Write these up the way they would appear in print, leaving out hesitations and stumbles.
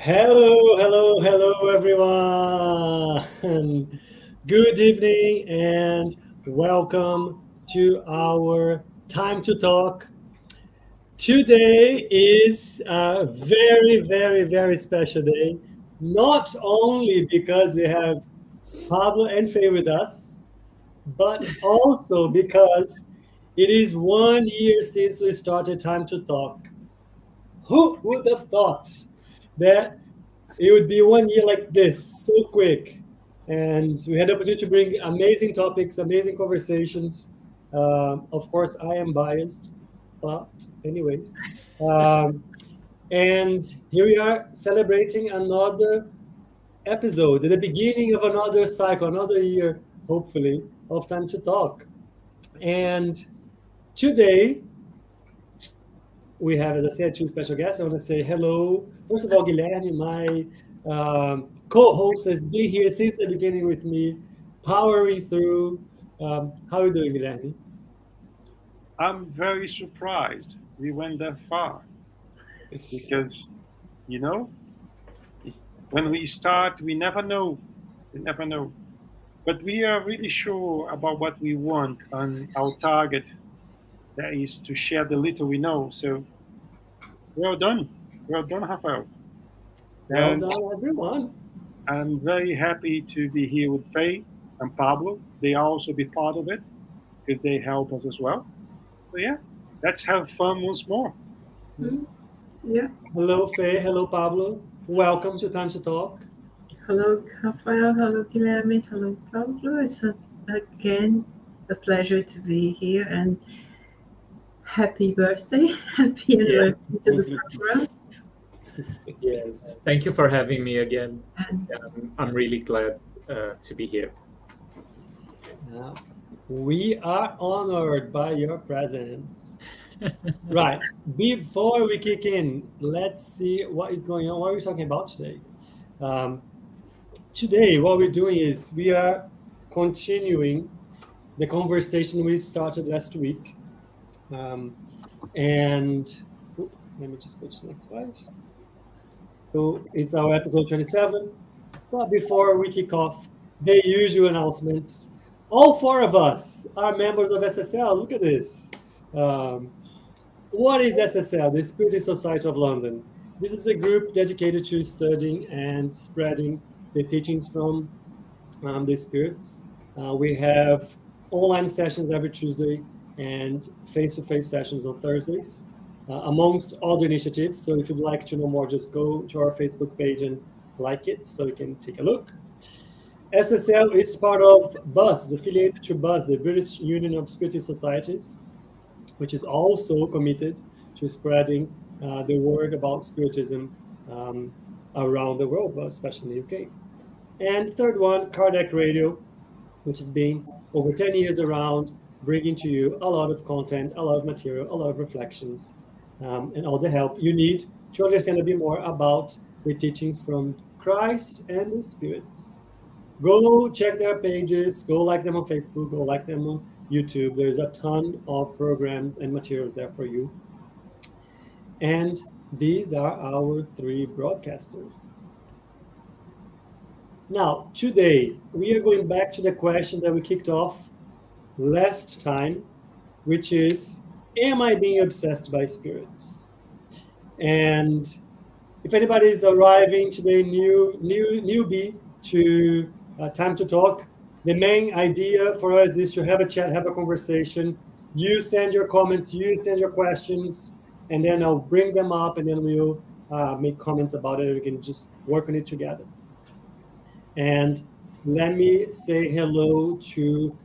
Hello, everyone. Good evening and welcome to our Time to Talk. Today is a very special day, not only because we have Pablo and Faye with us, but also because it is 1 year since we started Time to Talk. Who would have thought that it would be 1 year like this, so quick? And we had the opportunity to bring amazing topics, amazing conversations. Of course, I am biased, but anyways. And here we are celebrating another episode, at the beginning of another cycle, another year, hopefully, of Time to Talk. And today, we have, as I said, two special guests. I want to say hello. First of all, Guilherme, my co-host, has been here since the beginning with me, powering through. How are you doing, Guilherme? I'm very surprised we went that far because, you know, when we start, we never know. We never know. But we are really sure about what we want and our target, that is to share the little we know. So well done. Well done, Rafael. Well And done, everyone. I'm very happy to be here with Faye and Pablo. They also be part of it because they help us as well. So yeah, let's have fun once more. Yeah. Hello, Faye. Hello, Pablo. Welcome to Time to Talk. Hello, Rafael. Hello, Guilherme. Hello, Pablo. Again a pleasure to be here and happy birthday. Happy anniversary to the program. Yes, thank you for having me again. And I'm really glad to be here. We are honored by your presence. Right. Before we kick in, let's see what is going on. What are we talking about today? Today, what we're doing is we are continuing the conversation we started last week. And let me just go to the next slide. So it's our episode 27. But before we kick off, the usual announcements. All four of us are members of SSL. Look at this. What is SSL? The Spiritist Society of London. This is a group dedicated to studying and spreading the teachings from the spirits. We have online sessions every Tuesday and face-to-face sessions on Thursdays, amongst other initiatives. So if you'd like to know more, just go to our Facebook page and like it so you can take a look. SSL is part of BUS, is affiliated to BUS, the British Union of Spiritist Societies, which is also committed to spreading the word about Spiritism around the world, but especially in the UK. And third one, Kardec Radio, which has been over 10 years around, bringing to you a lot of content, a lot of material, a lot of reflections, and all the help you need to understand a bit more about the teachings from Christ and the spirits. Go check their pages, go like them on Facebook, go like them on YouTube. There's a ton of programs and materials there for you. And these are our three broadcasters. Now, today, we are going back to the question that we kicked off last time, which is, am I being obsessed by spirits? And if anybody is arriving today, newbie to Time to Talk, the main idea for us is to have a chat, have a conversation. You send your comments, you send your questions, and then I'll bring them up, and then we'll make comments about it, and we can just work on it together. And let me say hello to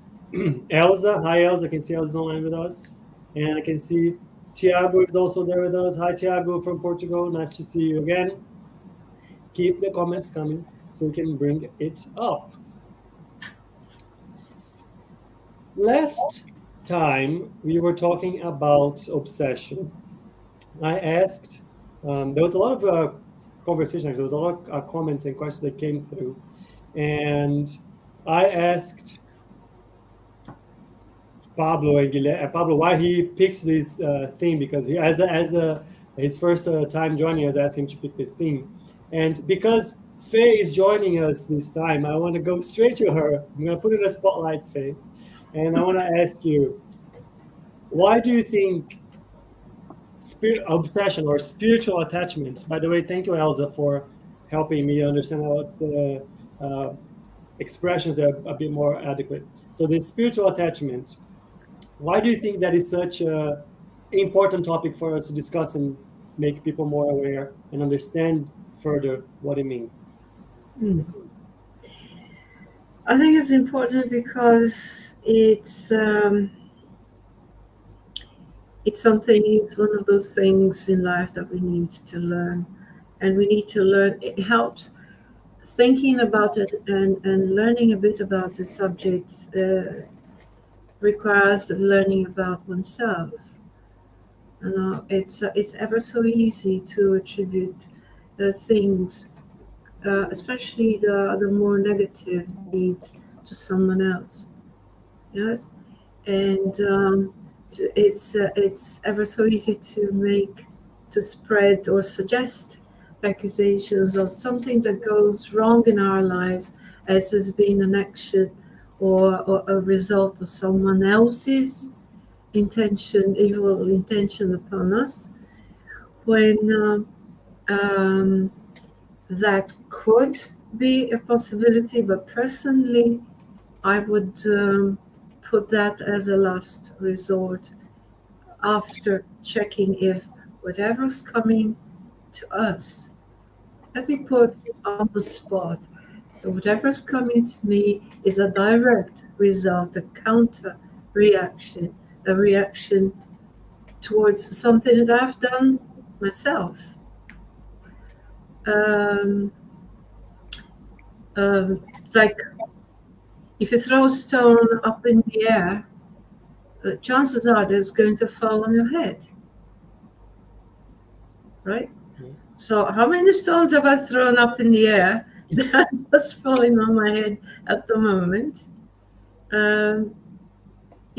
Elsa. Hi, Elsa. I can see Elsa's online with us. And I can see Tiago is also there with us. Hi, Tiago from Portugal. Nice to see you again. Keep the comments coming so we can bring it up. Last time we were talking about obsession. I asked, there was a lot of conversation, there was a lot of comments and questions that came through. And I asked Pablo and Guilherme, Pablo why he picks this theme, because he, as his first time joining us, asked him to pick the theme. And because Faye is joining us this time, I want to go straight to her. I'm going to put in a spotlight, Faye. And I want to ask you, why do you think spirit obsession or spiritual attachment? By the way, thank you, Elsa, for helping me understand what's the expressions that are a bit more adequate. So the spiritual attachment, why do you think that is such an important topic for us to discuss and make people more aware and understand further what it means? I think it's important because it's something. It's one of those things in life that we need to learn, and we need to learn. It helps thinking about it and learning a bit about the subjects requires learning about oneself. You know, it's ever so easy to attribute things, especially the more negative needs, to someone else. Yes, and it's ever so easy to spread or suggest accusations of something that goes wrong in our lives as has been an action or a result of someone else's evil intention upon us, when that could be a possibility, but personally I would put that as a last resort after checking if whatever's coming to us, let me put on the spot, whatever's coming to me is a direct result, a counter reaction, a reaction towards something that I've done myself. Like if you throw a stone up in the air, chances are that it's going to fall on your head, right? So how many stones have I thrown up in the air that are just falling on my head at the moment? You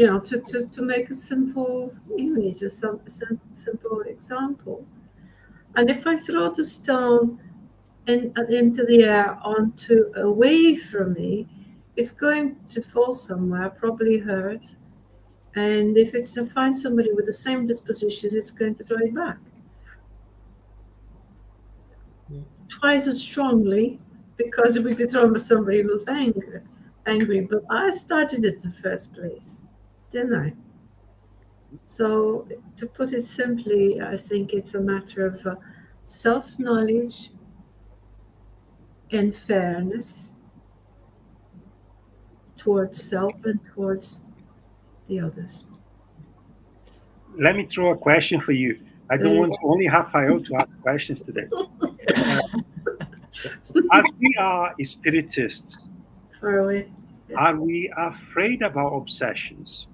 know, to make a simple image, a simple example. And if I throw the stone into the air away from me, it's going to fall somewhere, probably hurt. And if it's to find somebody with the same disposition, it's going to throw it back. Twice as strongly, because it would be thrown by somebody who's angry. But I started it in the first place, didn't I? So to put it simply, I think it's a matter of self-knowledge and fairness towards self and towards the others. Let me throw a question for you. I don't want only Rafael to ask questions today. As we are spiritists, Far away. Yeah. are we afraid about obsessions?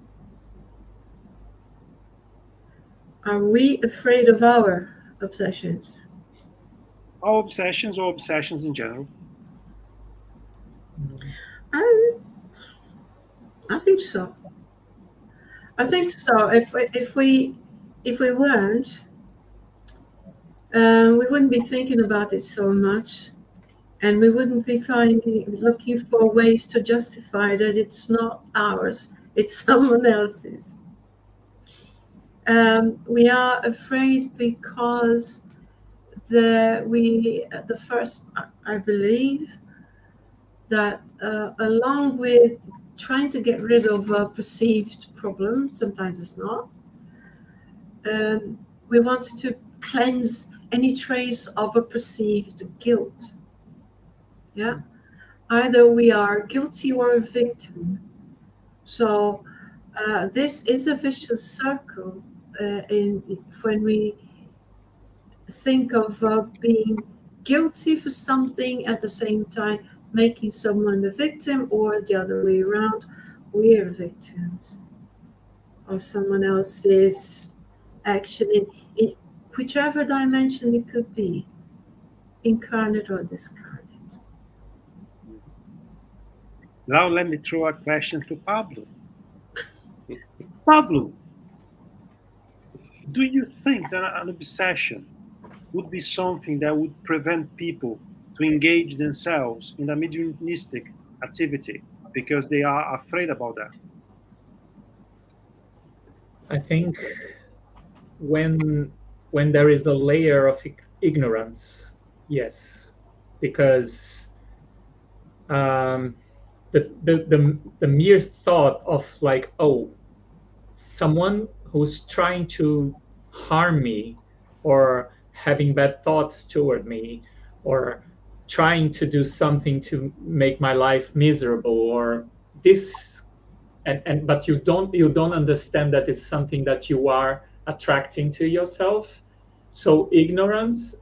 Are we afraid of our obsessions? Our obsessions or obsessions in general? I think so. I think so. If we weren't, we wouldn't be thinking about it so much, and we wouldn't be looking for ways to justify that it's not ours, it's someone else's. We are afraid because I believe that along with trying to get rid of a perceived problem, sometimes it's not, we want to cleanse any trace of a perceived guilt. Yeah, either we are guilty or a victim. So this is a vicious circle when we think of being guilty for something at the same time making someone a victim, or the other way around, we're victims of someone else's action in whichever dimension it could be, incarnate or discarnate. Now let me throw a question to Pablo. Pablo, do you think that an obsession would be something that would prevent people to engage themselves in a mediumistic activity because they are afraid about that? I think when there is a layer of ignorance, yes, because the mere thought of like, oh, someone who's trying to harm me or having bad thoughts toward me or trying to do something to make my life miserable or this and but you don't understand that it's something that you are attracting to yourself. So ignorance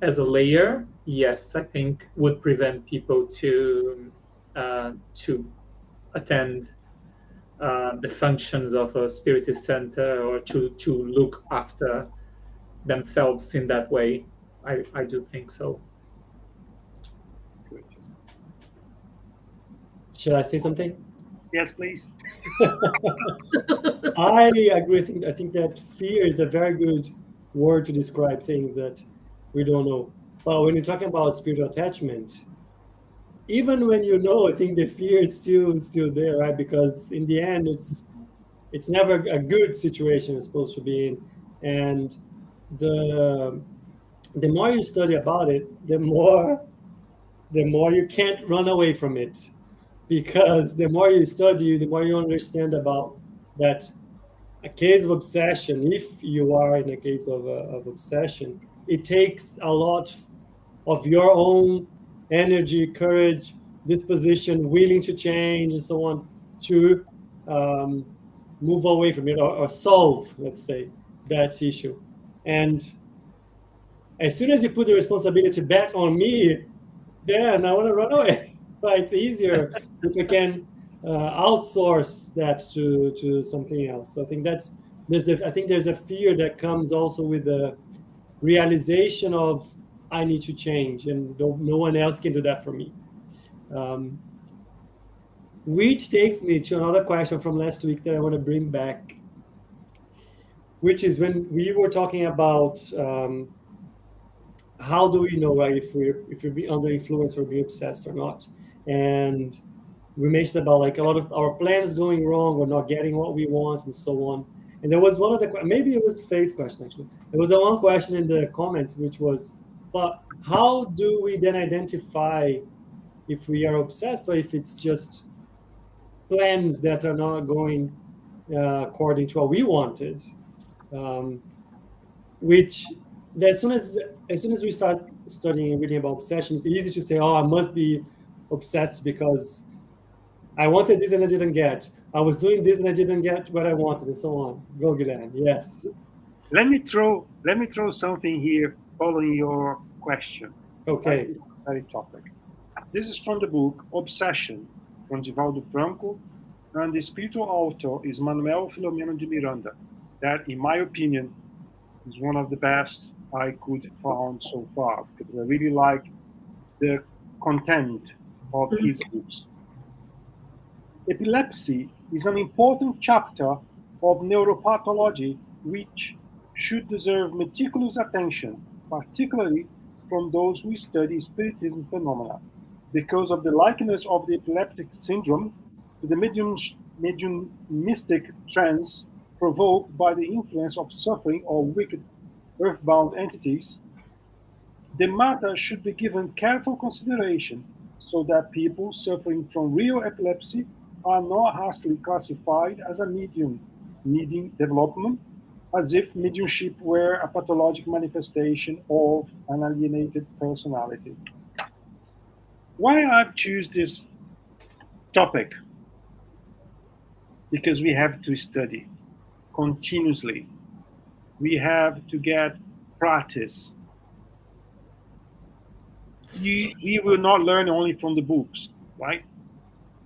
as a layer, yes, I think would prevent people to attend the functions of a spiritist center or to look after themselves in that way. I do think so. Good. Should I say something? Yes, please. I agree. I think that fear is a very good word to describe things that we don't know. But when you're talking about spiritual attachment, even when you know, I think the fear is still there, right? Because in the end, it's never a good situation it's supposed to be in, and the the more you study about it, the more you can't run away from it, because the more you study, the more you understand about that a case of obsession, if you are in a case of obsession, it takes a lot of your own energy, courage, disposition, willing to change, and so on, to um, move away from it, or solve, let's say, that issue. And as soon as you put the responsibility back on me, then I want to run away. Right? It's easier if we can outsource that to something else. So I think there's a fear that comes also with the realization of I need to change, and no one else can do that for me. Which takes me to another question from last week that I want to bring back, which is when we were talking about how do we know, right, if we're under influence or being obsessed or not. And we mentioned about like a lot of our plans going wrong or not getting what we want and so on. And there was one of the, maybe it was Faye's question actually. There was a one question in the comments which was, but how do we then identify if we are obsessed or if it's just plans that are not going according to what we wanted? Which as soon as we start studying and reading about obsession, it's easy to say, oh, I must be obsessed because I wanted this and I didn't get. I was doing this and I didn't get what I wanted, and so on. Go, Guilherme. Yes. Let me throw something here following your question. Okay. This very topic. This is from the book Obsession, from Divaldo Franco, and the spiritual author is Manuel Filomeno de Miranda. That, in my opinion, is one of the best I could find so far, because I really like the content of his books. Epilepsy is an important chapter of neuropathology which should deserve meticulous attention, particularly from those who study spiritism phenomena, because of the likeness of the epileptic syndrome to the mediumistic trance provoked by the influence of suffering or wicked earthbound entities. The matter should be given careful consideration so that people suffering from real epilepsy are not hastily classified as a medium needing development, as if mediumship were a pathologic manifestation of an alienated personality. Why I've chosen this topic? Because we have to study continuously. We have to get practice. We will not learn only from the books, right?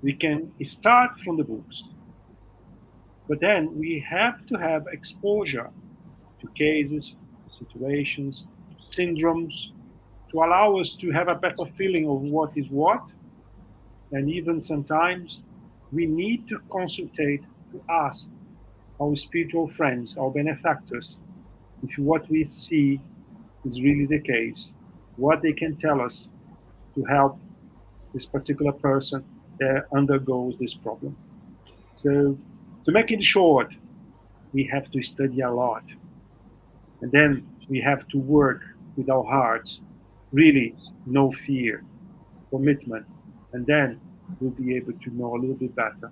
We can start from the books, but then we have to have exposure to cases, situations, syndromes, to allow us to have a better feeling of what is what. And even sometimes we need to consultate, to ask our spiritual friends, our benefactors, if what we see is really the case, what they can tell us to help this particular person that undergoes this problem. So, to make it short, we have to study a lot. And then we have to work with our hearts, really, no fear, commitment. And then we'll be able to know a little bit better.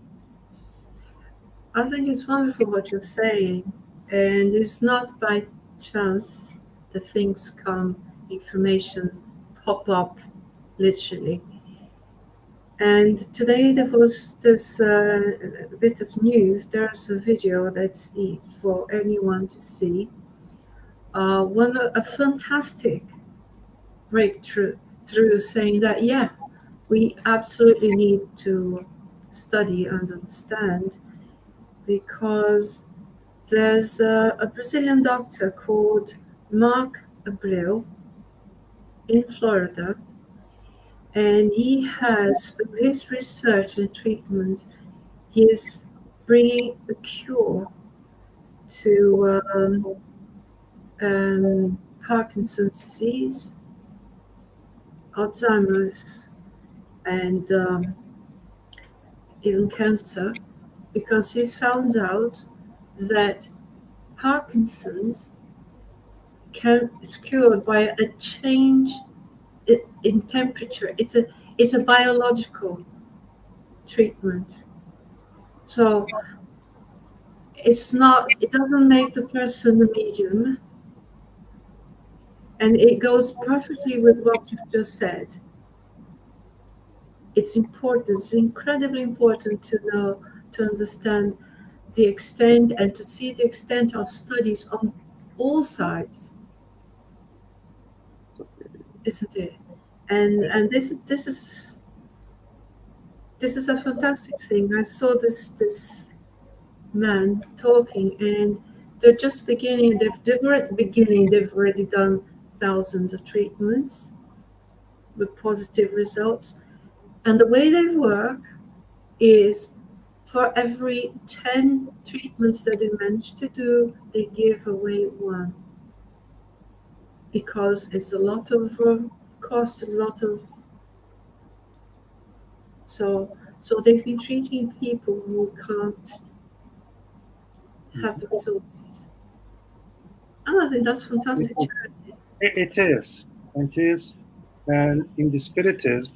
I think it's wonderful what you're saying, and it's not by chance that things come, information pop up, literally. And today there was this bit of news. There's a video that's easy for anyone to see. A fantastic breakthrough through saying that we absolutely need to study and understand, because there's a Brazilian doctor called Mark Abreu in Florida, and he has, through his research and treatment, he is bringing a cure to Parkinson's disease, Alzheimer's, and even cancer, because he's found out that Parkinson's is cured by a change in temperature. It's a biological treatment. So it doesn't make the person a medium. And it goes perfectly with what you've just said. It's important, it's incredibly important to know, to understand the extent and to see the extent of studies on all sides, isn't it? And this is a fantastic thing. I saw this man talking, and they're just beginning. They were at the beginning. They've already done thousands of treatments with positive results. And the way they work is, for every 10 treatments that they manage to do, they give away one. Because it's a lot of cost, a lot of... So they've been treating people who can't have the resources. And I think that's fantastic charity. It is. And in the Spiritism,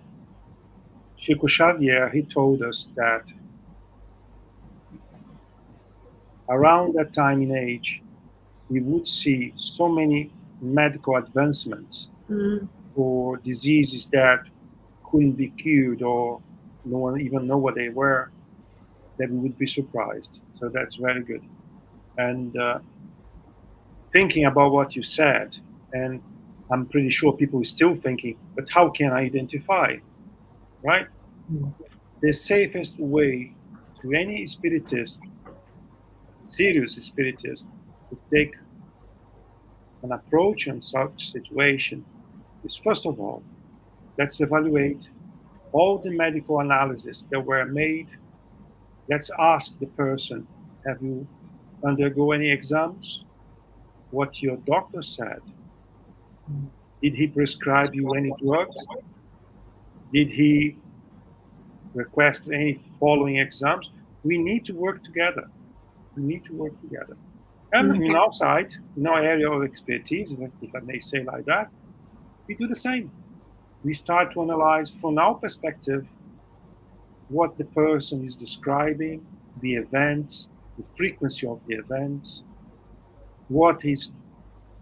Chico Xavier, he told us that around that time in age, we would see so many medical advancements for diseases that couldn't be cured, or no one even know what they were, that we would be surprised. So that's very good. And thinking about what you said, and I'm pretty sure people are still thinking, but how can I identify, right? The safest way to any spiritist, serious spiritist, to take an approach on such situation is, first of all, let's evaluate all the medical analyses that were made. Let's ask the person, have you undergo any exams? What your doctor said? Did he prescribe you any drugs? Did he request any following exams? We need to work together. And in our side, in our area of expertise, if I may say like that, we do the same. We start to analyze from our perspective what the person is describing, the events, the frequency of the events, what is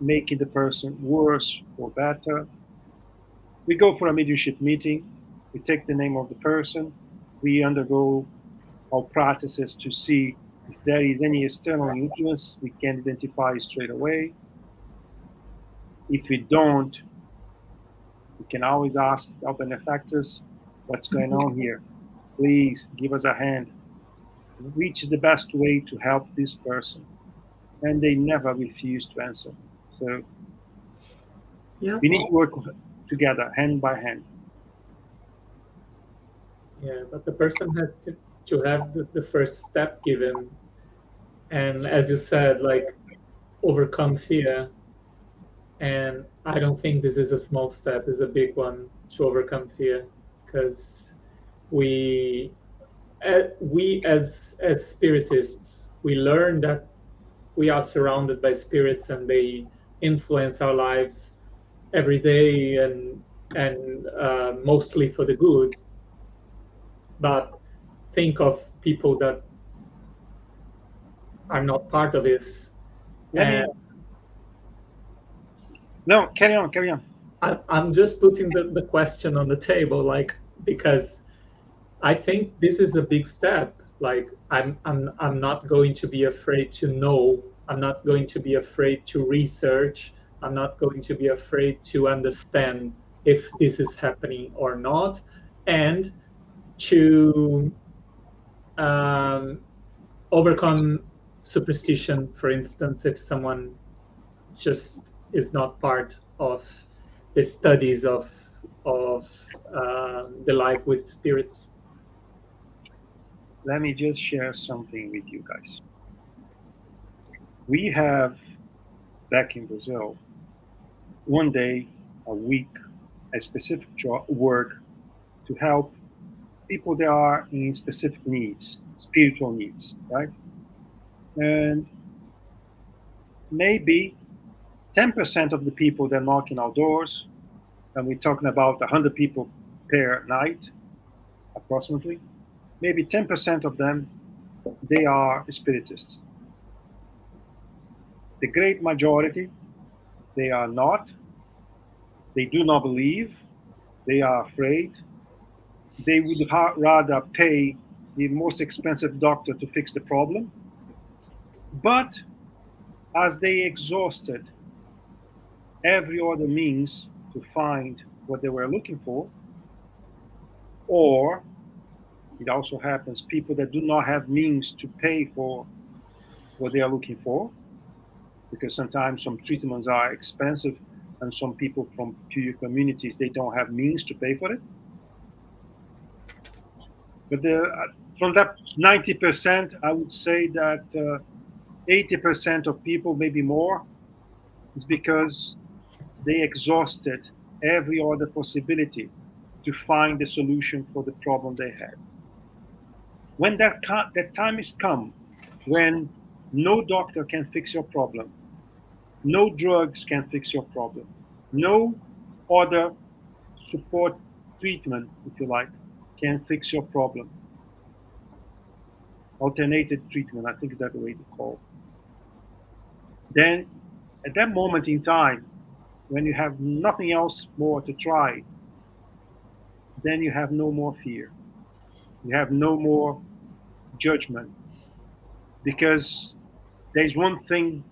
making the person worse or better. We go for a mediumship meeting, we take the name of the person, we undergo our practices to see if there is any external influence we can identify straight away. If we don't, we can always ask our benefactors, what's going on here? Please give us a hand. Which is the best way to help this person? And they never refuse to answer. So we need to work together, hand by hand. Yeah, but the person has to have the first step given. And as you said, like, overcome fear And I don't think this is a small step, it's a big one to overcome fear, because we as spiritists, we learn that we are surrounded by spirits and they influence our lives every day, and mostly for the good. But think of people that are not part of this. Let me. And No, carry on, carry on. I'm just putting the question on the table, like, because I think this is a big step. Like, I'm not going to be afraid to know. I'm not going to be afraid to research. I'm not going to be afraid to understand if this is happening or not, and to overcome superstition. For instance, if someone just is not part of the studies of the life with spirits. Let me just share something with you guys. We have, back in Brazil, one day a week, a specific work to help people that are in specific needs, spiritual needs, right? And maybe 10% of the people that knock in our doors, and we're talking about 100 people per night, approximately, maybe 10% of them, they are spiritists. The great majority, they are not. They do not believe. They are afraid. They would rather pay the most expensive doctor to fix the problem. But as they exhausted every other means to find what they were looking for, or it also happens people that do not have means to pay for what they are looking for, because sometimes some treatments are expensive and some people from pure communities, they don't have means to pay for it. But from that 90%, I would say that 80% of people, maybe more, is because they exhausted every other possibility to find the solution for the problem they had. When that time is come, when no doctor can fix your problem, no drugs can fix your problem, no other support treatment, if you like, can fix your problem. Alternative treatment, I think is that the way to call it. Then at that moment in time, when you have nothing else more to try, then you have no more fear. You have no more judgment. Because there's one thing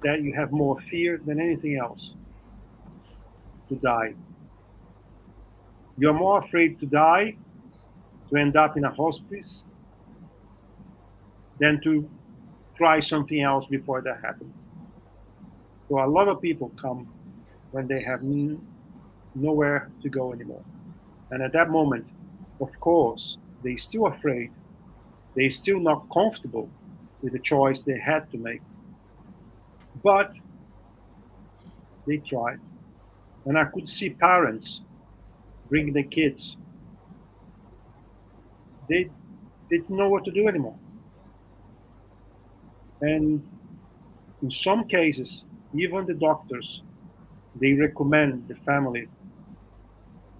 that you have more fear than anything else: to die. You're more afraid to die, to end up in a hospice, than to try something else before that happens. So a lot of people come when they have nowhere to go anymore. And at that moment, of course, they're still afraid. They're still not comfortable with the choice they had to make. But they tried. And I could see parents bringing their kids. They didn't know what to do anymore. And in some cases, even the doctors, they recommend the family,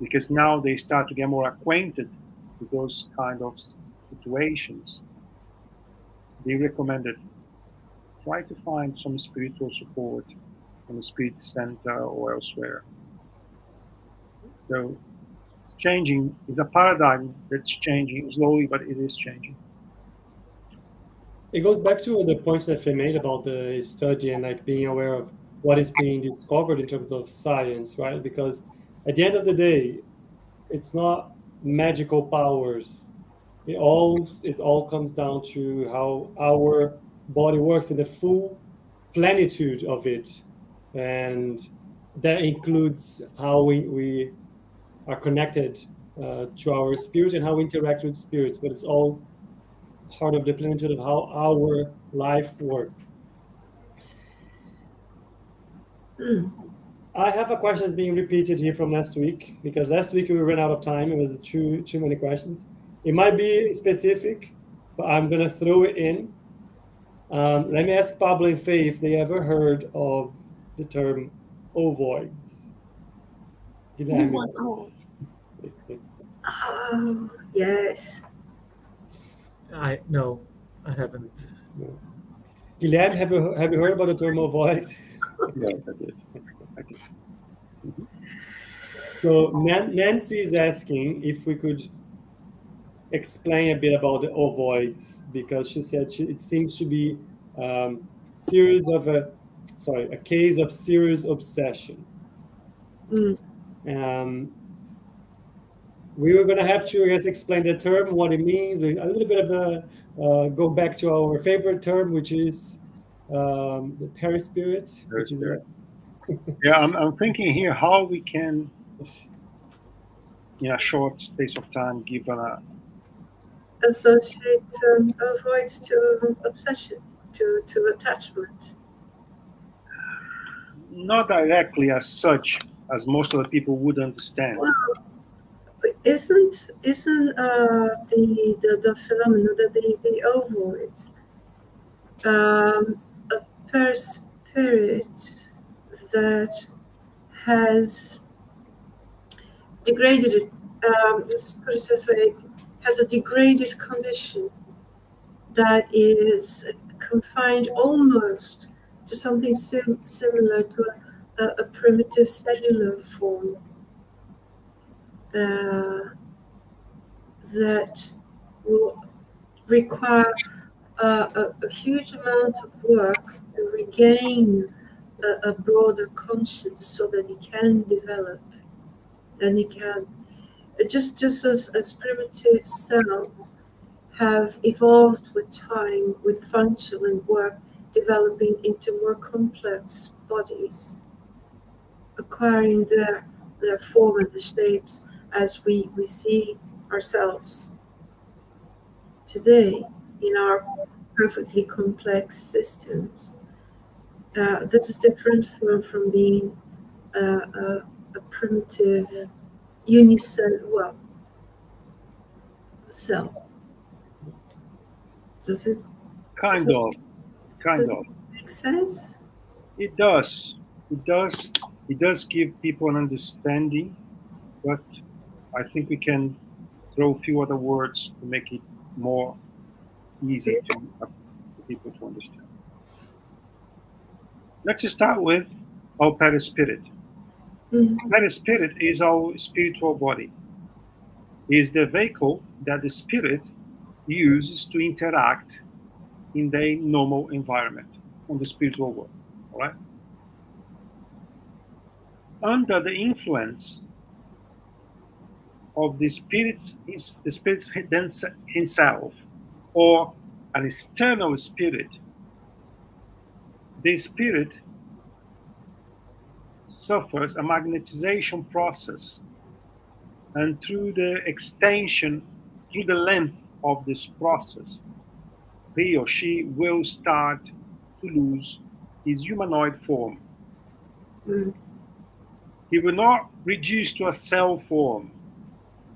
because now they start to get more acquainted with those kind of situations. They recommended, try to find some spiritual support in a spirit center or elsewhere. So it's changing. It's a paradigm that's changing slowly, but it is changing. It goes back to the points that Faye made about the study and like being aware of what is being discovered in terms of science, right? Because at the end of the day, it's not magical powers. It all comes down to how our body works in the full plenitude of it, and that includes how we are connected to our spirit and how we interact with spirits. But it's all part of the plenitude of how our life works. I have a question that's being repeated here from last week, because last week we ran out of time. It was too many questions. It might be specific, but I'm going to throw it in. Let me ask Pablo and Faye if they ever heard of the term ovoids. Guilherme. Oh, yes. No, I haven't. Guilherme, have you heard about the term ovoid? Yes, I did. So Nancy is asking if we could explain a bit about the ovoids, because she said it seems to be a case of serious obsession. We were going to have to, I guess, explain the term, what it means, a little bit of a go back to our favorite term, which is the perispirit. Which is yeah, I'm thinking here how we can, in a short space of time, give associate ovoids to obsession, to attachment. Not directly as such, as most of the people would understand. Well, isn't the phenomenon that the ovoid a perispirit that has degraded, let's put it this way, has a degraded condition that is confined almost to something similar to a primitive cellular form that will require a huge amount of work to regain a broader consciousness so that it can develop, and it can just as primitive cells have evolved with time, with function and work, developing into more complex bodies, acquiring their form and the shapes as we see ourselves today in our perfectly complex systems. This is different from being a primitive unicellular cell. Does it? Kind of. Make sense? It does. It does give people an understanding, but I think we can throw a few other words to make it more easy for people to understand. Let's start with our perispirit. Perispirit is our spiritual body. It is the vehicle that the spirit uses to interact in the normal environment on the spiritual world. All right? Under the influence of the spirit himself, or an external spirit, the spirit suffers a magnetization process, and through the length of this process, he or she will start to lose his humanoid form. He will not reduce to a cell form,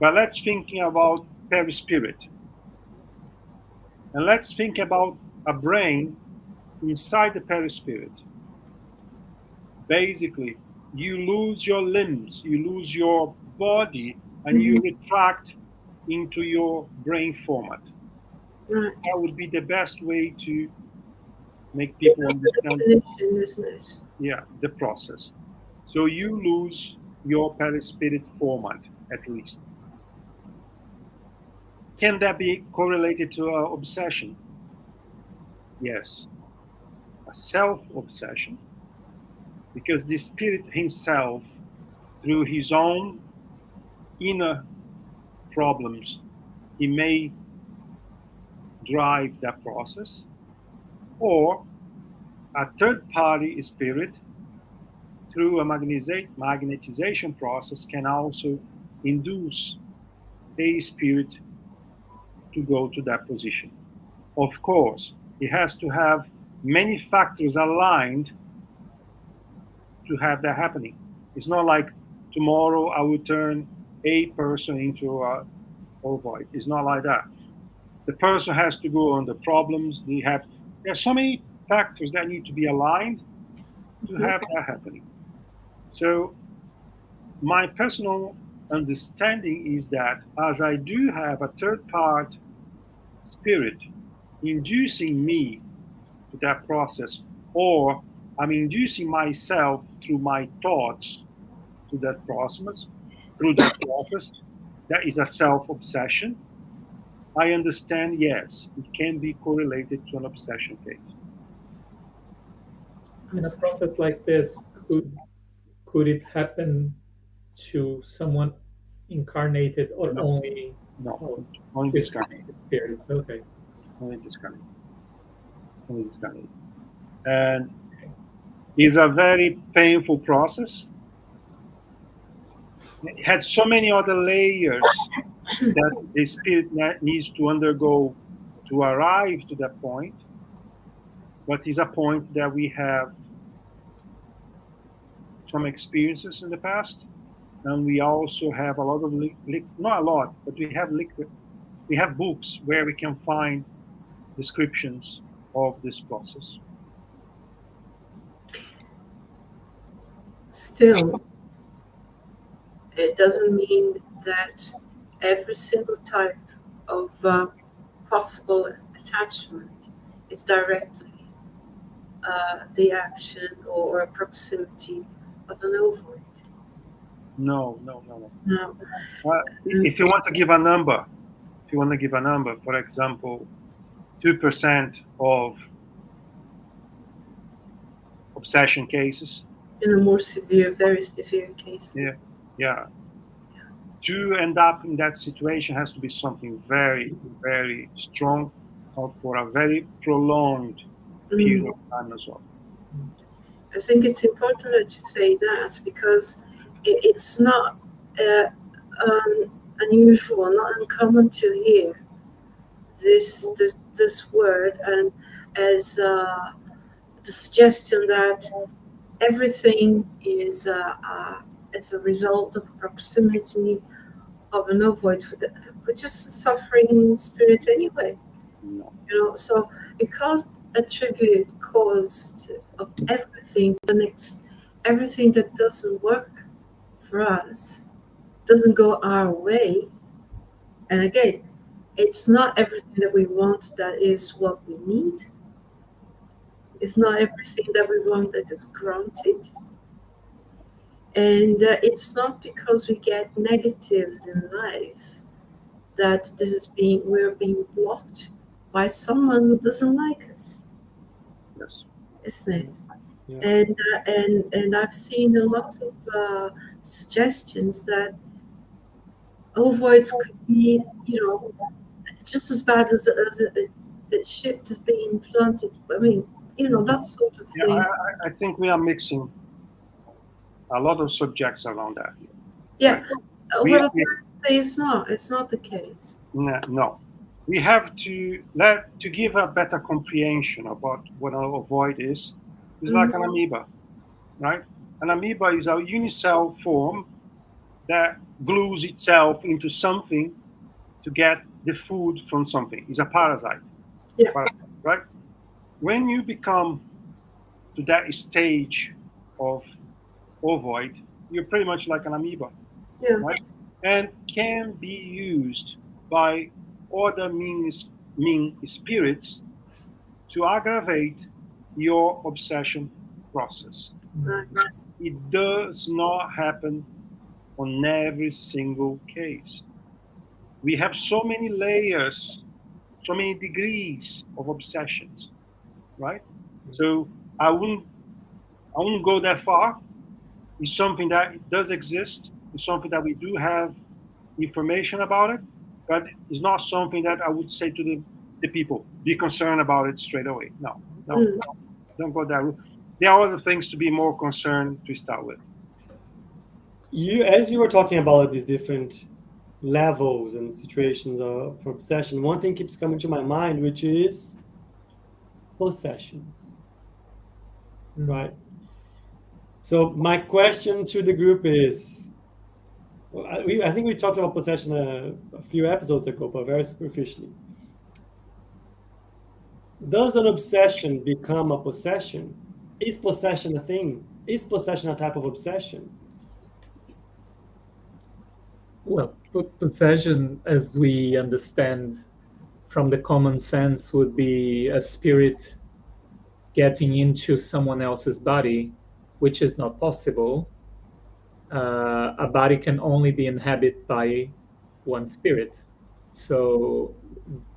but let's think about perispirit. And let's think about a brain inside the perispirit. Basically, you lose your limbs, you lose your body, and you retract into your brain format. Right. That would be the best way to make people understand the process. So you lose your perispirit format, at least. Can that be correlated to obsession? Yes. A self-obsession. Because the spirit himself, through his own inner problems, he may drive that process, or a third-party spirit, through a magnetization process, can also induce a spirit to go to that position. Of course, it has to have many factors aligned to have that happening. It's not like tomorrow I will turn a person into a ovoid. It's not like that. The person has to go on the problems. There are so many factors that need to be aligned to have that happening. So my personal understanding is that as I do have a third part spirit inducing me to that process, or I'm inducing myself through my thoughts to that process, that is a self-obsession. I understand, yes, it can be correlated to an obsession case. In a process like this, could it happen to someone incarnated or No. only Only discarnated spirits? Okay. Only discarnated. And it's a very painful process. It had so many other layers that the spirit needs to undergo to arrive to that point. But it's a point that we have some experiences in the past, and we also have a lot of not a lot, but we have books where we can find descriptions of this process. Still, it doesn't mean that every single type of possible attachment is directly the action or a proximity of an ovoid. No. No. If you want to give a number, for example, 2% of obsession cases. In a more severe, very severe case. Yeah. To end up in that situation has to be something very, very strong for a very prolonged period of time as well. I think it's important that you say that, because it's not unusual, not uncommon to hear this word, and as the suggestion that everything is as a result of proximity of an ovoid, which is a suffering spirit anyway. No. So you can't attribute cause of everything everything that doesn't work for us, doesn't go our way. And again, it's not everything that we want that is what we need. It's not everything that we want that is granted. And it's not because we get negatives in life that we're being blocked by someone who doesn't like us. Yes. Isn't it? Yeah. And I've seen a lot of suggestions that ovoids could be, just as bad as a ship is being planted. I mean, that sort of thing. Yeah, I think we are mixing a lot of subjects around that. Yeah. Well, I say it's not the case. No. We have to give a better comprehension of what an ovoid is. It's like an amoeba, right? An amoeba is a unicell form that glues itself into something to get the food from something. It's a parasite. Yeah. Right? When you become to that stage of ovoid, you're pretty much like an amoeba. Yeah. Right? And can be used by other mean spirits to aggravate your obsession process. Right. It does not happen on every single case. We have so many layers, so many degrees of obsessions, right? So I wouldn't go that far. It's something that does exist. It's something that we do have information about it, but it's not something that I would say to the people, be concerned about it straight away. No, don't go that route. There are other things to be more concerned to start with. As you were talking about these different levels and situations for obsession, one thing keeps coming to my mind, which is possessions, right? So my question to the group is, I think we talked about possession a few episodes ago, but very superficially. Does an obsession become a possession? Is possession a thing? Is possession a type of obsession? Well, possession, as we understand from the common sense, would be a spirit getting into someone else's body, which is not possible. A body can only be inhabited by one spirit. So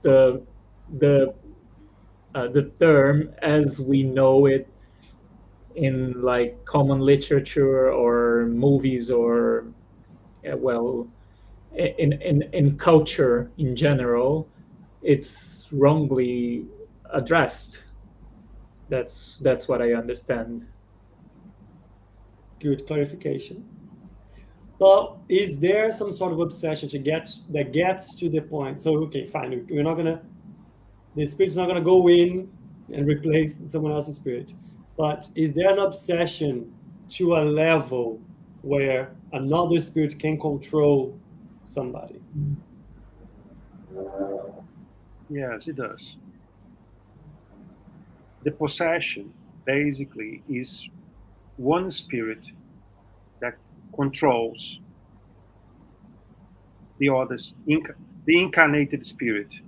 the term, as we know it in like common literature or movies or well, in culture in general, it's wrongly addressed. That's what I understand. Good clarification. But is there some sort of obsession that gets to the point? So okay, fine, we're not gonna. The spirit's not gonna go in and replace someone else's spirit. But is there an obsession to a level where another spirit can control somebody? Yes, it does. The possession basically is one spirit that controls the other's the incarnated spirit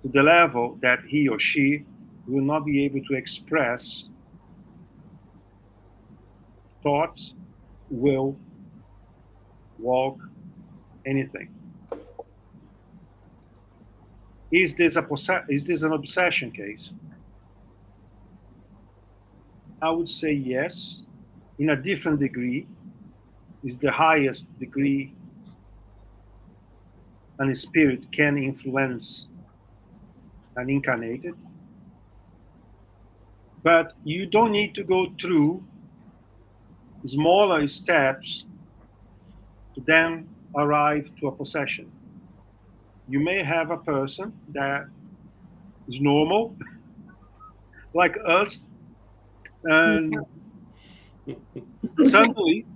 to the level that he or she will not be able to express thoughts, will, walk, anything. Is this an obsession case? I would say yes, in a different degree. Is the highest degree and spirit can influence an incarnated. But you don't need to go through smaller steps to then arrive to a possession. You may have a person that is normal, like us, and suddenly,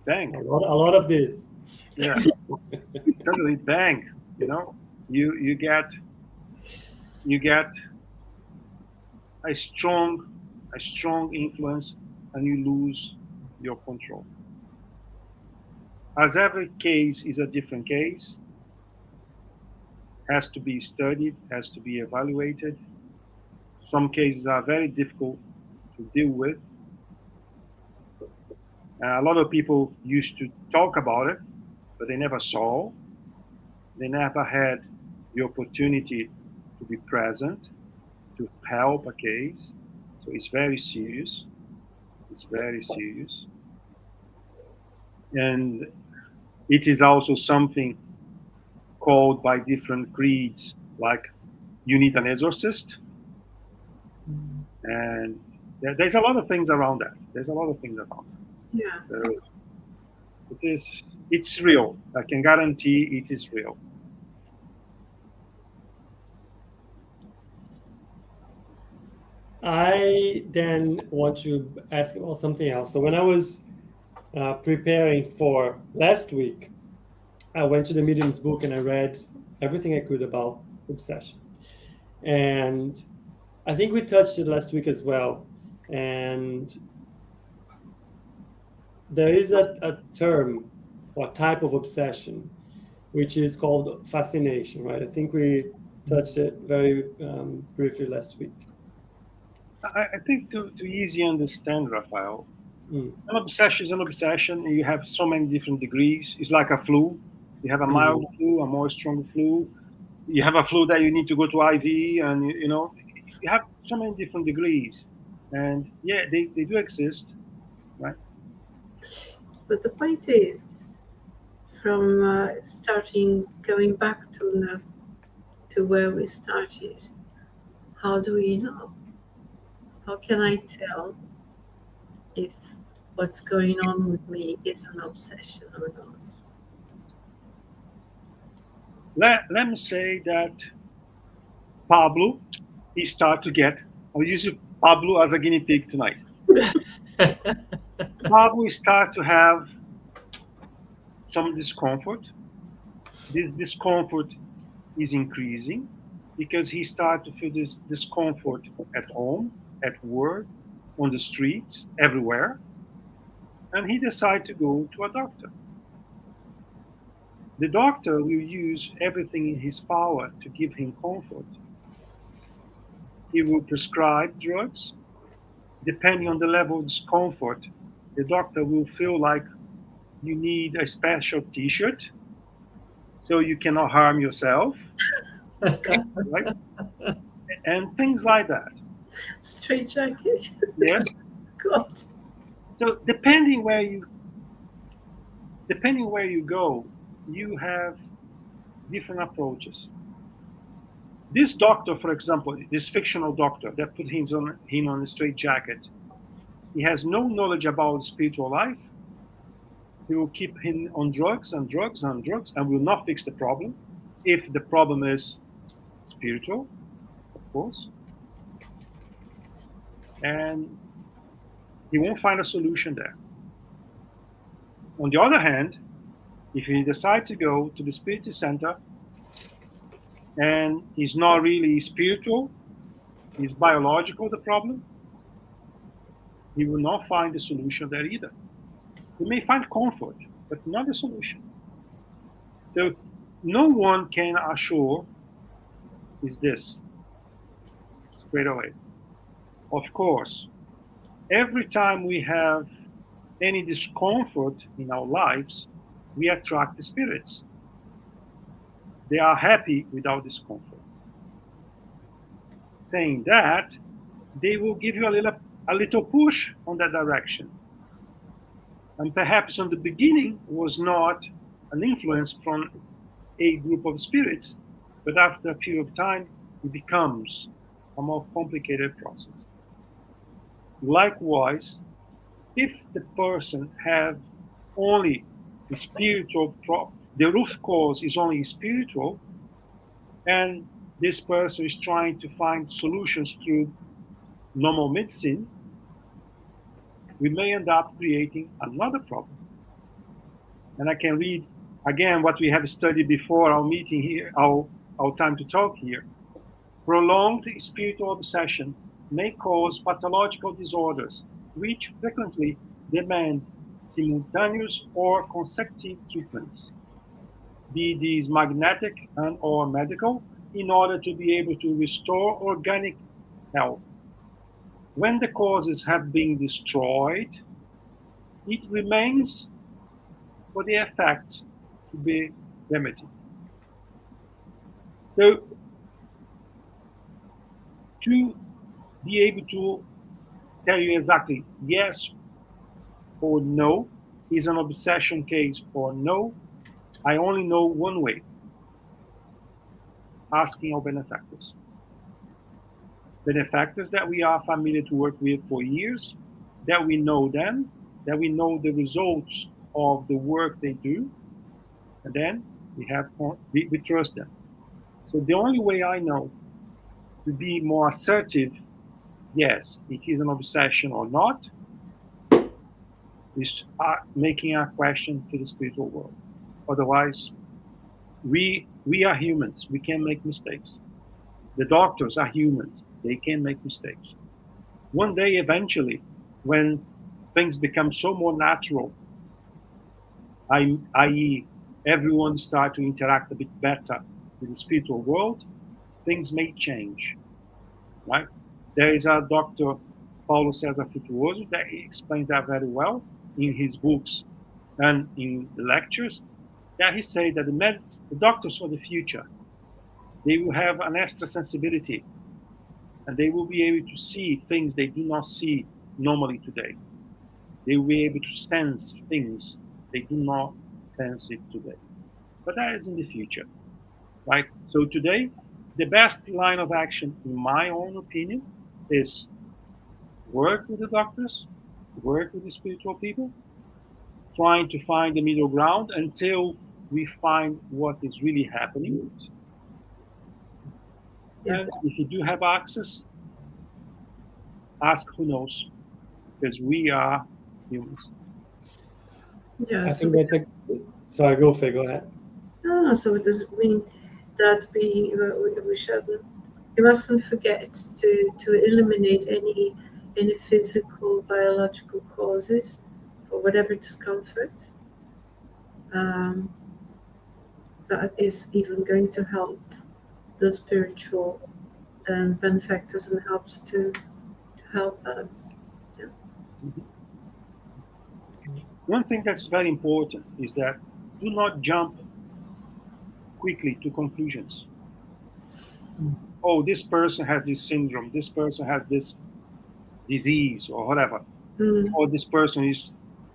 bang. A lot of this. Yeah. Suddenly, bang. You know, you get a strong influence, and you lose your control. As every case is a different case, has to be studied, has to be evaluated. Some cases are very difficult to deal with. A lot of people used to talk about it, but they never saw. They never had the opportunity to be present, to help a case. So it's very serious. It's very serious. And it is also something called by different creeds, like you need an exorcist. And there's a lot of things around that. Yeah. So it's real. I can guarantee it is real. I then want to ask about something else. So when I was preparing for last week, I went to the Medium's book and I read everything I could about obsession. And I think we touched it last week as well. And there is a term or type of obsession, which is called fascination, right? I think we touched it very briefly last week. I think to easy understand, Rafael, an obsession is an obsession. You have so many different degrees. It's like a flu. You have a mild flu, a more strong flu. You have a flu that you need to go to IV, and you have so many different degrees. And yeah, they do exist, right? But the point is, from going back to where we started, how do we know? How can I tell if what's going on with me is an obsession or not? Let me say that Pablo, he started to get. I'll use Pablo as a guinea pig tonight. Pablo starts to have some discomfort. This discomfort is increasing because he starts to feel this discomfort at home, at work, on the streets, everywhere. And he decides to go to a doctor. The doctor will use everything in his power to give him comfort. He will prescribe drugs. Depending on the level of discomfort, the doctor will feel like you need a special t-shirt so you cannot harm yourself, right? And things like that. Straight jacket. Yes. God. So depending where you go, you have different approaches. This doctor, for example, this fictional doctor that put him on a straight jacket, he has no knowledge about spiritual life. He will keep him on drugs and drugs and drugs and will not fix the problem. If the problem is spiritual, of course. And he won't find a solution there. On the other hand, if he decides to go to the Spiritist Center and he's not really spiritual, he's biological, the problem, he will not find the solution there either. He may find comfort, but not the solution. So no one can assure is this straight away. Of course, every time we have any discomfort in our lives, we attract the spirits. They are happy without discomfort. Saying that, they will give you a little push on that direction. And perhaps in the beginning was not an influence from a group of spirits, but after a period of time, it becomes a more complicated process. Likewise, if the person have only the spiritual the root cause is only spiritual, and this person is trying to find solutions through normal medicine, we may end up creating another problem. And I can read again what we have studied before our meeting here, our time to talk here. Prolonged spiritual obsession may cause pathological disorders, which frequently demand simultaneous or consecutive treatments, be these magnetic and or medical, in order to be able to restore organic health. When the causes have been destroyed, it remains for the effects to be remedied. So, to be able to tell you exactly yes or no, is an obsession case or no, I only know one way: asking our benefactors. Benefactors that we are familiar to work with for years, that we know them, that we know the results of the work they do, and then we trust them. So the only way I know to be more assertive, yes, it is an obsession or not, is making a question to the spiritual world. Otherwise, we are humans. We can make mistakes. The doctors are humans. They can make mistakes. One day, eventually, when things become so more natural, i.e., everyone start to interact a bit better with the spiritual world, things may change, right? There is a Dr. Paulo César Frutuoso that explains that very well in his books and in the lectures, that he said that the doctors for the future, they will have an extra sensibility and they will be able to see things they do not see normally today. They will be able to sense things they do not sense it today. But that is in the future, right? So today, the best line of action, in my own opinion, is work with the doctors, work with the spiritual people, trying to find the middle ground until we find what is really happening. Yeah. And if you do have access, ask who knows, because we are humans. Yeah, I so think that. Sorry, go Faye, go ahead. no, so it doesn't mean that we shouldn't. We mustn't forget to eliminate any physical, biological causes for whatever discomfort. That is even going to help the spiritual benefactors and helps to help us. Yeah. One thing that's very important is that do not jump quickly to conclusions. Oh, this person has this syndrome, this person has this disease or whatever, or this person is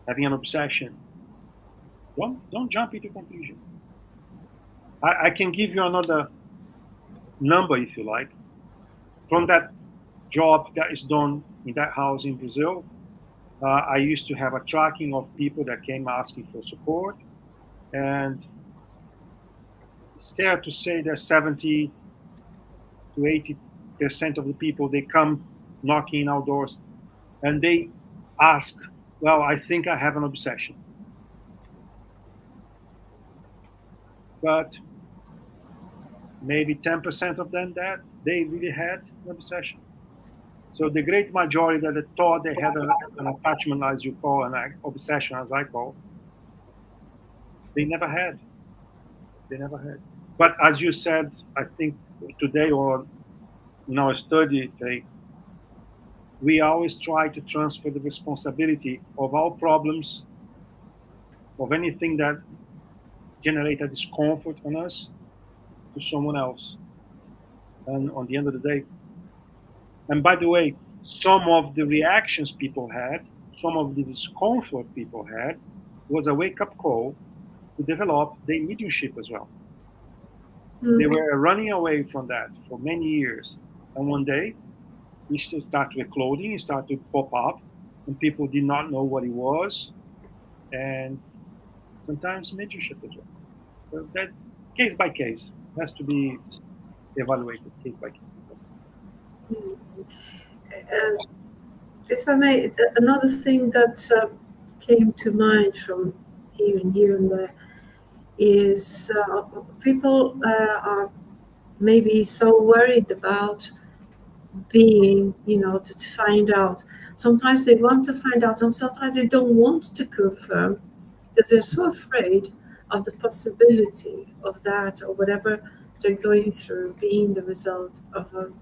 having an obsession. Don't jump into conclusion. I can give you another number if you like. From that job that is done in that house in Brazil, I used to have a tracking of people that came asking for support, and it's fair to say that 70 to 80% of the people, they come knocking our doors and they ask, well, I think I have an obsession. But maybe 10% of them that they really had an obsession. So the great majority that they thought they had an attachment, as you call, an obsession, as I call, they never had. They never had. But as you said, I think today or in our study, we always try to transfer the responsibility of our problems, of anything that generates a discomfort on us, to someone else. And on the end of the day, and by the way, some of the reactions people had, some of the discomfort people had, was a wake-up call to develop their mediumship as well. They were running away from that for many years. And one day, it started with clothing, it started to pop up, and people did not know what it was. And sometimes mediumship as well. So that case by case has to be evaluated case by case. If I may, another thing that came to mind from here and there is people are maybe so worried about being, to find out. Sometimes they want to find out, and sometimes they don't want to confirm because they're so afraid of the possibility of that or whatever they're going through being the result of an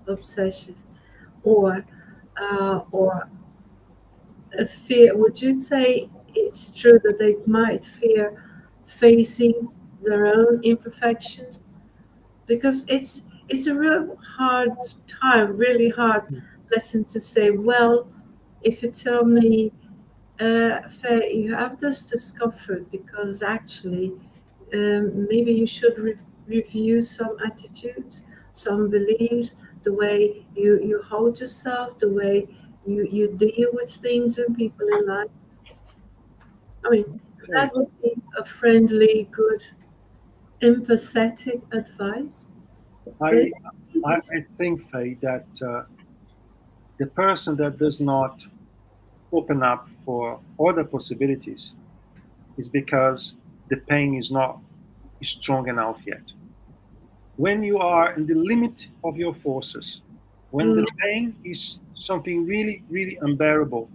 obsession or a fear. Would you say it's true that they might fear facing their own imperfections? Because it's a real hard time, really hard lesson to say, well, if you tell me, Faye, you have this discomfort because actually maybe you should review some attitudes, some beliefs, the way you hold yourself, the way you deal with things and people in life. I mean, that would be a friendly, good, empathetic advice. I think, Faye, that the person that does not open up for other possibilities is because the pain is not strong enough yet. When you are in the limit of your forces, when the pain is something really, really unbearable,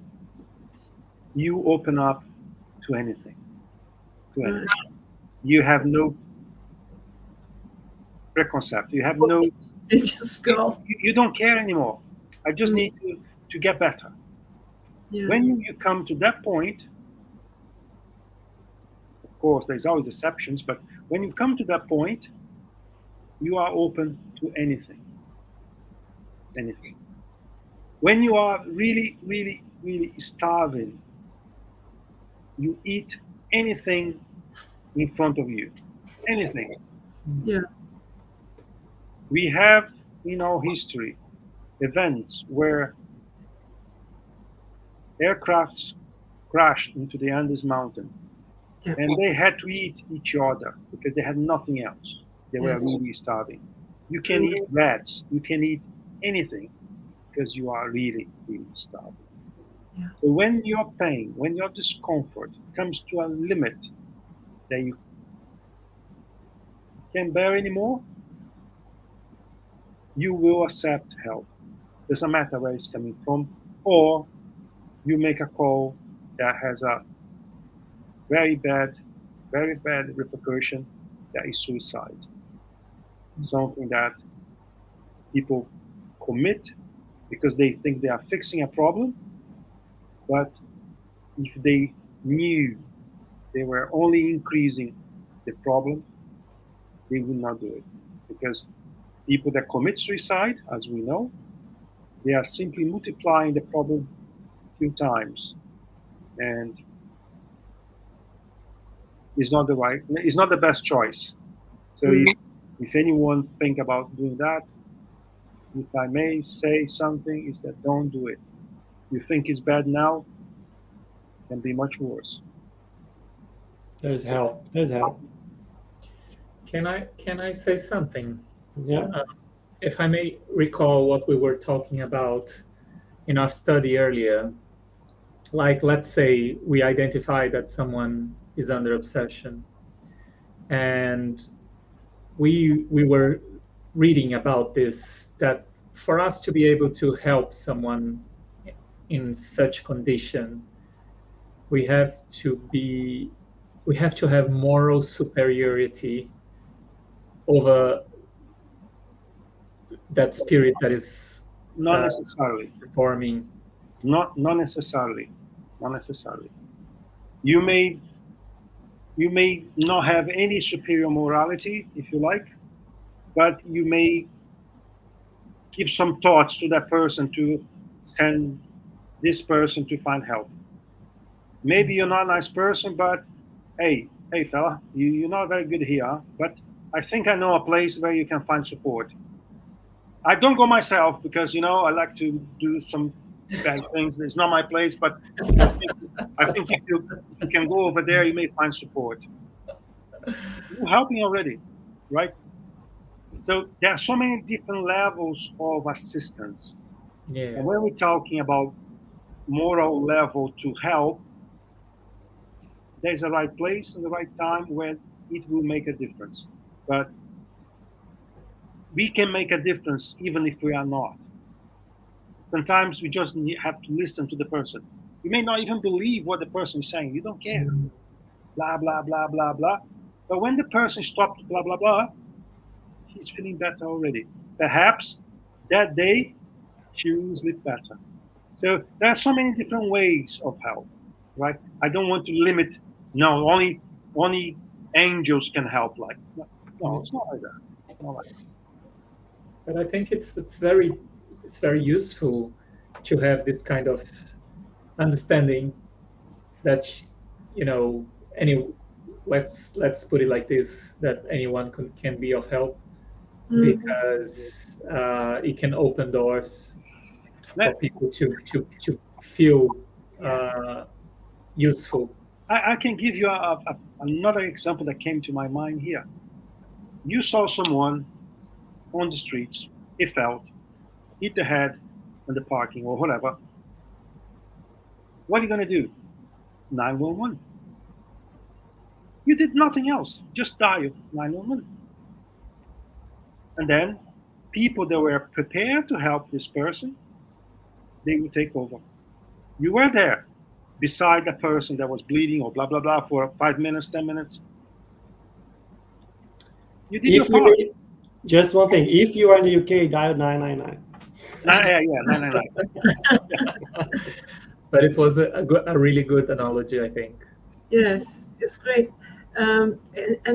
you open up to anything. To anything. You have no preconcept. You have no. You just go. You don't care anymore. I just need to get better. Yeah. When you come to that point, of course, there's always exceptions, but when you come to that point, you are open to anything. Anything. When you are really, really, really starving, you eat anything in front of you. Anything. Yeah. We have in our history events where aircrafts crashed into the Andes mountain. Yeah. And they had to eat each other because they had nothing else. They were really starving. You can eat rats, you can eat anything because you are really, really starving. Yeah. So when your pain, when your discomfort comes to a limit that you can't bear anymore, you will accept help. Doesn't matter where it's coming from, or you make a call that has a very bad, very bad repercussion, that is suicide. Something that people commit because they think they are fixing a problem, but if they knew they were only increasing the problem, they would not do it. Because people that commit suicide, as we know, they are simply multiplying the problem 2 times, and it's not the best choice. So if anyone think about doing that, if I may say something, is that don't do it. You think it's bad now, it can be much worse. There's help. There's help. Can I say something? Yeah. If I may recall what we were talking about in our study earlier, like let's say we identify that someone is under obsession, and we were reading about this, that for us to be able to help someone in such condition, we have to have moral superiority over that spirit that is Not necessarily. performing. Not necessarily. Not necessarily. You may not have any superior morality, if you like, but you may give some thoughts to that person to send this person to find help. Maybe you're not a nice person, but hey fella, you're not very good here, but I think I know a place where you can find support. I don't go myself because I like to do some bad things. It's not my place, but I think if you can go over there, you may find support. You're helping already, right? So there are so many different levels of assistance. Yeah. And when we're talking about moral level to help, there's a right place and the right time when it will make a difference. But we can make a difference even if we are not. Sometimes we just have to listen to the person. You may not even believe what the person is saying. You don't care. Blah, blah, blah, blah, blah. But when the person stops, blah, blah, blah, she's feeling better already. Perhaps that day she will sleep better. So there are so many different ways of help, right? I don't want to limit. No, only angels can help. Like no, it's not like that. It's not like that. But I think it's very useful to have this kind of understanding that any let's put it like this, that anyone can be of help, because it can open doors for people to feel useful. I can give you another example that came to my mind here. You saw someone on the streets, he fell, hit the head in the parking or whatever. What are you going to do? 911. You did nothing else, just dial 911. And then people that were prepared to help this person, they will take over. You were there beside the person that was bleeding or blah, blah, blah for 5 minutes, 10 minutes. You did your part. Just one thing. If you are in the UK, dial 999. Yeah, 999. But it was a really good analogy, I think. Yes, it's great. And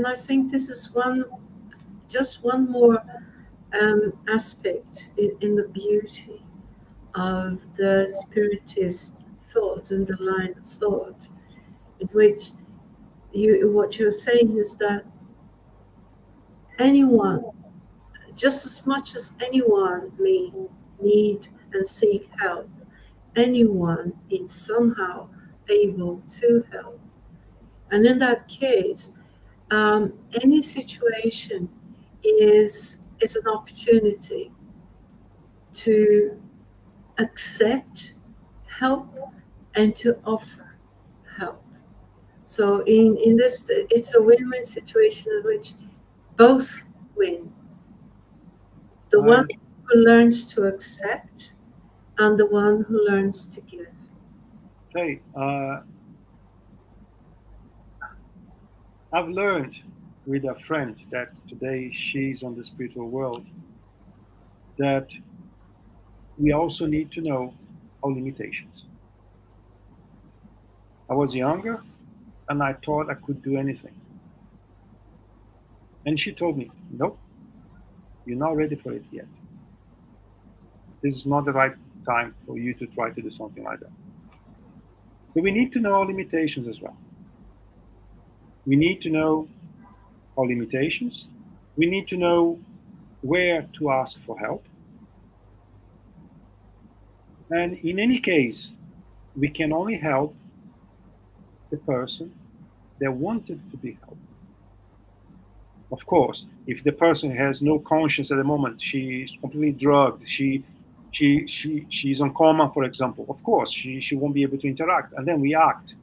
I think this is just one more aspect in the beauty of the Spiritist thought and the line of thought, in which what you're saying is that anyone, just as much as anyone may need and seek help, anyone is somehow able to help. And in that case, any situation is an opportunity to accept help and to offer help. So in this, it's a win-win situation in which both win. The one who learns to accept and the one who learns to give. Hey, I've learned with a friend that today she's on the spiritual world that we also need to know our limitations. I was younger and I thought I could do anything. And she told me, nope, you're not ready for it yet. This is not the right time for you to try to do something like that. So we need to know our limitations as well. We need to know our limitations. We need to know where to ask for help. And in any case, we can only help the person that wanted to be helped. Of course, if the person has no conscience at the moment, she's completely drugged, she's on coma, for example, of course, she won't be able to interact, and then we act.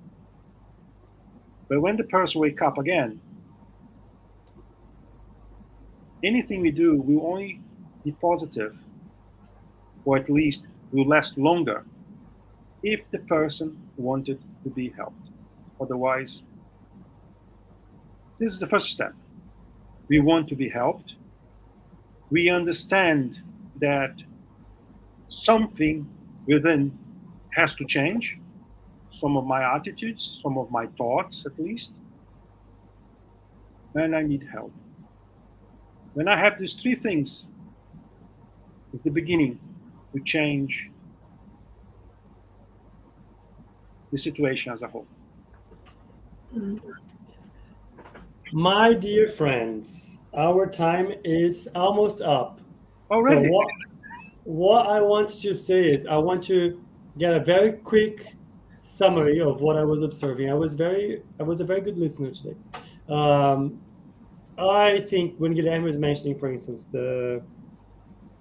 But when the person wakes up again, anything we do will only be positive, or at least will last longer, if the person wanted to be helped. Otherwise, this is the first step. We want to be helped. We understand that something within has to change. Some of my attitudes, some of my thoughts at least. And I need help. When I have these three things, it's the beginning to change the situation as a whole. My dear friends, our time is almost up. Already? So what I want to say is I want to get a very quick summary of what I was observing. I was a very good listener today. I think when Guilherme was mentioning, for instance, the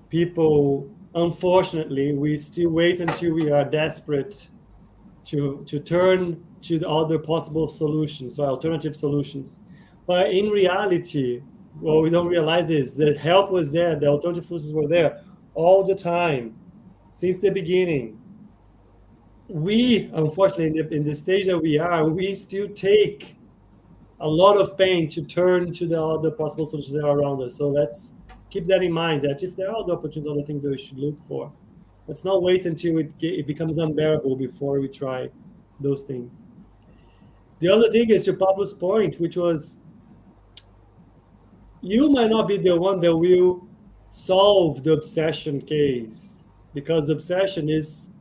people, unfortunately, we still wait until we are desperate to turn to the other possible solutions, or alternative solutions. But in reality, what we don't realize is that help was there, the alternative solutions were there all the time, since the beginning. We, unfortunately, in the stage that we are, we still take a lot of pain to turn to the other possible solutions that are around us. So let's keep that in mind, that if there are other opportunities, other things that we should look for, let's not wait until it becomes unbearable before we try those things. The other thing is to Pablo's point, which was, you might not be the one that will solve the obsession case, because obsession is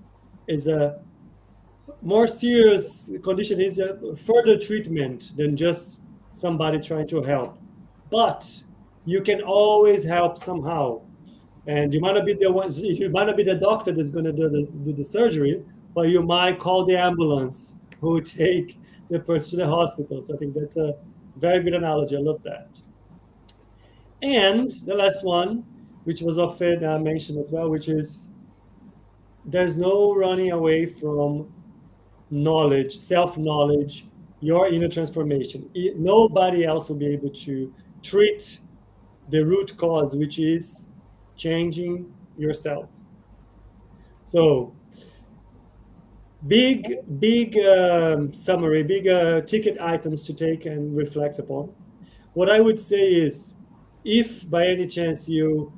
a more serious condition, is a further treatment than just somebody trying to help. But you can always help somehow. And you might not be the one, you might not be the doctor that's going to do the surgery, but you might call the ambulance who will take the person to the hospital. So I think that's a very good analogy. I love that. And the last one, which was often mentioned as well, which is there's no running away from knowledge, self-knowledge, your inner transformation. Nobody else will be able to treat the root cause, which is changing yourself. So big summary, big ticket items to take and reflect upon. What I would say is, if by any chance you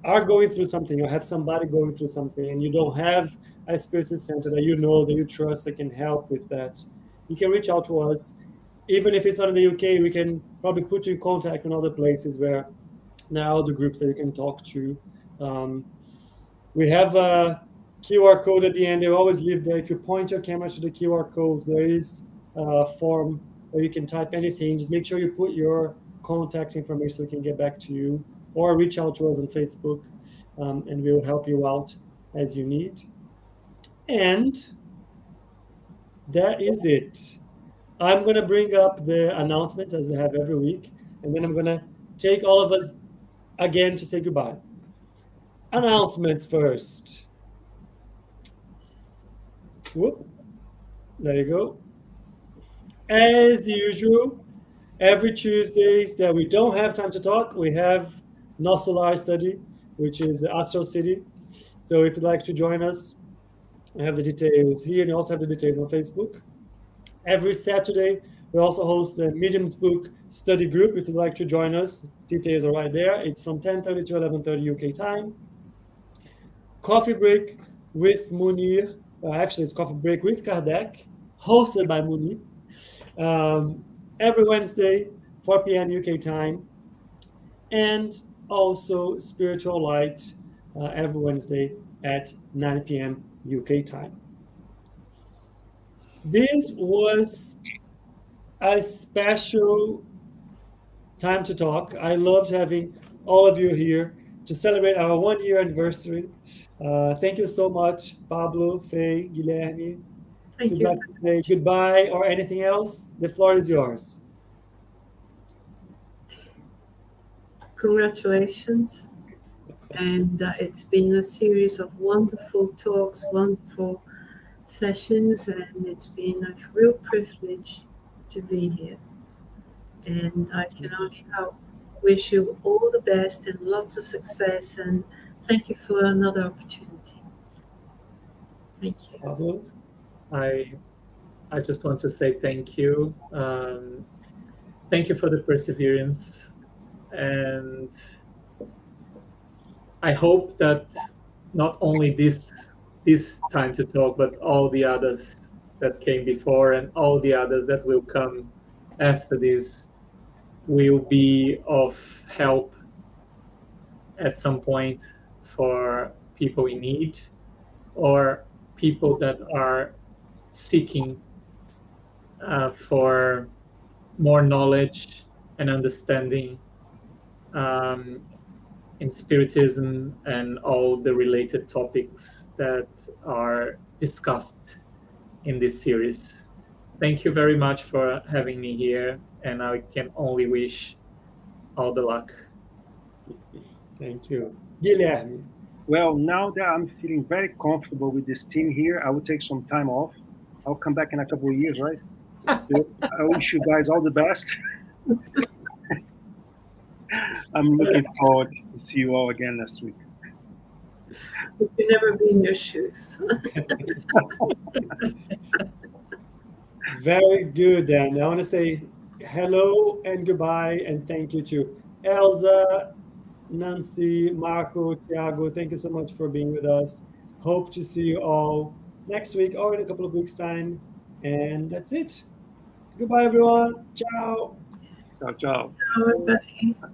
are going through something, or have somebody going through something, and you don't have a Spiritist center that you know, that you trust, that can help with that, you can reach out to us. Even if it's not in the UK, we can probably put you in contact in other places where there are other groups that you can talk to. We have a QR code at the end. They always leave there. If you point your camera to the QR code, there is a form where you can type anything. Just make sure you put your contact information so we can get back to you, or reach out to us on Facebook, and we'll help you out as you need. And that is it. I'm going to bring up the announcements as we have every week, and then I'm going to take all of us again to say goodbye. Announcements first. Whoop. There you go. As usual, every Tuesdays that we don't have time to talk, we have No Solar Study, which is the Astral City. So if you'd like to join us, I have the details here, and you also have the details on Facebook. Every Saturday, we also host a Medium's Book study group. If you'd like to join us, details are right there. It's from 10:30 to 11:30 UK time. Coffee break with Munir. Actually, it's coffee break with Kardec, hosted by Munir. Every Wednesday, 4 p.m. UK time. And also Spiritual Light every Wednesday at 9 p.m. UK time. This was a special time to talk. I loved having all of you here to celebrate our 1-year anniversary. Thank you so much, Pablo, Faye, Guilherme. If Thank you'd you. like to say goodbye or anything else, the floor is yours. Congratulations. And it's been a series of wonderful talks, wonderful sessions, and it's been a real privilege to be here. And I can only wish you all the best and lots of success, and thank you for another opportunity. Thank you. Pablo? I just want to say thank you. Thank you for the perseverance, and I hope that not only this time to talk, but all the others that came before and all the others that will come after this will be of help at some point for people in need or people that are seeking for more knowledge and understanding in Spiritism and all the related topics that are discussed in this series. Thank you very much for having me here, and I can only wish all the luck. Thank you. Guilherme? Well, now that I'm feeling very comfortable with this team here, I will take some time off. I'll come back in a couple of years, right? I wish you guys all the best. I'm looking forward to see you all again next week. You can never be in your shoes. Very good, then. I want to say hello and goodbye, and thank you to Elsa, Nancy, Marco, Thiago. Thank you so much for being with us. Hope to see you all next week or in a couple of weeks' time. And that's it. Goodbye, everyone. Ciao. Ciao, ciao. Bye.